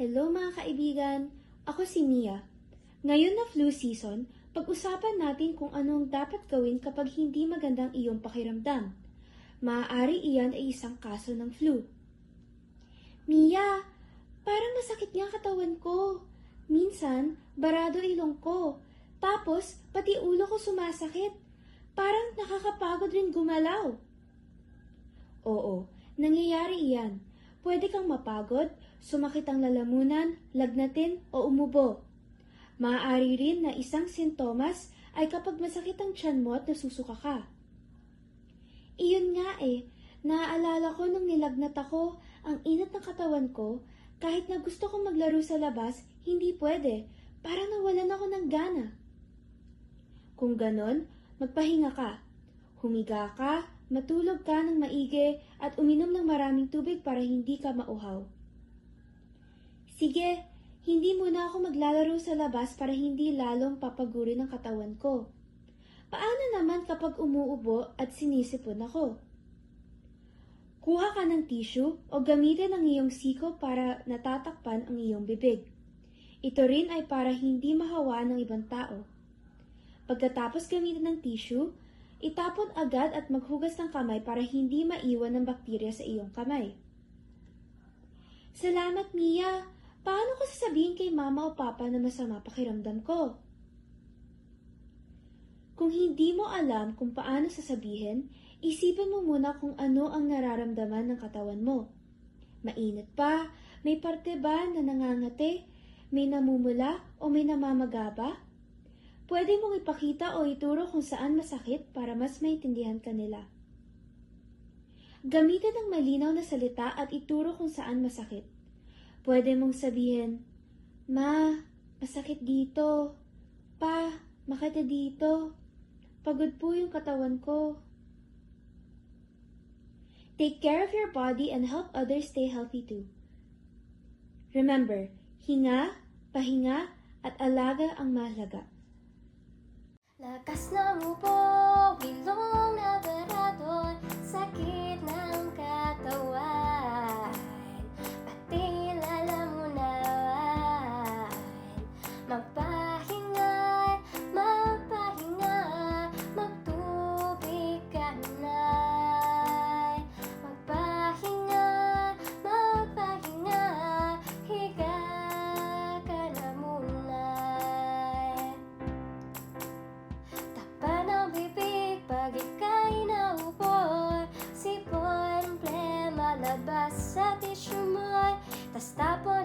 Hello mga kaibigan, ako si Mia. Ngayon na flu season, pag-usapan natin kung ano ang dapat gawin kapag hindi magandang iyong pakiramdam. Maaari iyan ay isang kaso ng flu. Mia, parang masakit nga katawan ko. Minsan, barado ilong ko. Tapos, pati ulo ko sumasakit. Parang nakakapagod rin gumalaw. Oo, nangyayari iyan. Pwede kang mapagod, sumakit ang lalamunan, lagnatin o umubo. Maaari rin na isang sintomas ay kapag masakit ang tiyan mo at nasusuka ka. Iyon nga naaalala ko nung nilagnat ako, ang inat ng katawan ko, kahit na gusto kong maglaro sa labas, hindi pwede, parang nawalan ako ng gana. Kung ganon, magpahinga ka. Humiga ka, matulog ka ng maigi at uminom ng maraming tubig para hindi ka mauhaw. Sige, hindi muna ako maglalaro sa labas para hindi lalong papagurin ang katawan ko. Paano naman kapag umuubo at sinisipon ako? Kuha ka ng tissue o gamitin ang iyong siko para natatakpan ang iyong bibig. Ito rin ay para hindi mahawaan ng ibang tao. Pagkatapos gamitin ng tissue, itapon agad at maghugas ng kamay para hindi maiwan ng bakterya sa iyong kamay. Salamat, Mia! Paano ko sasabihin kay mama o papa na masama pakiramdam ko? Kung hindi mo alam kung paano sasabihin, isipin mo muna kung ano ang nararamdaman ng katawan mo. Mainit pa? May parte ba na nangangati? May namumula o may namamaga ba? Pwede mong ipakita o ituro kung saan masakit para mas maintindihan ka nila. Gamitin ang malinaw na salita at ituro kung saan masakit. Pwede mong sabihin, Ma, masakit dito. Pa, makita dito. Pagod po yung katawan ko. Take care of your body and help others stay healthy too. Remember, hinga, pahinga, at alaga ang mahalaga. Lakas ng upo, ilong na barado, sakit ng katawan, pati lalamunan. Magpahinga, magpahinga, magtubig ka na. Magpahinga, magpahinga, higa ka na muna. Takpan ang bibig pag ika'y naupo, sipon, emblema, labas sa tissue mo, tas tapon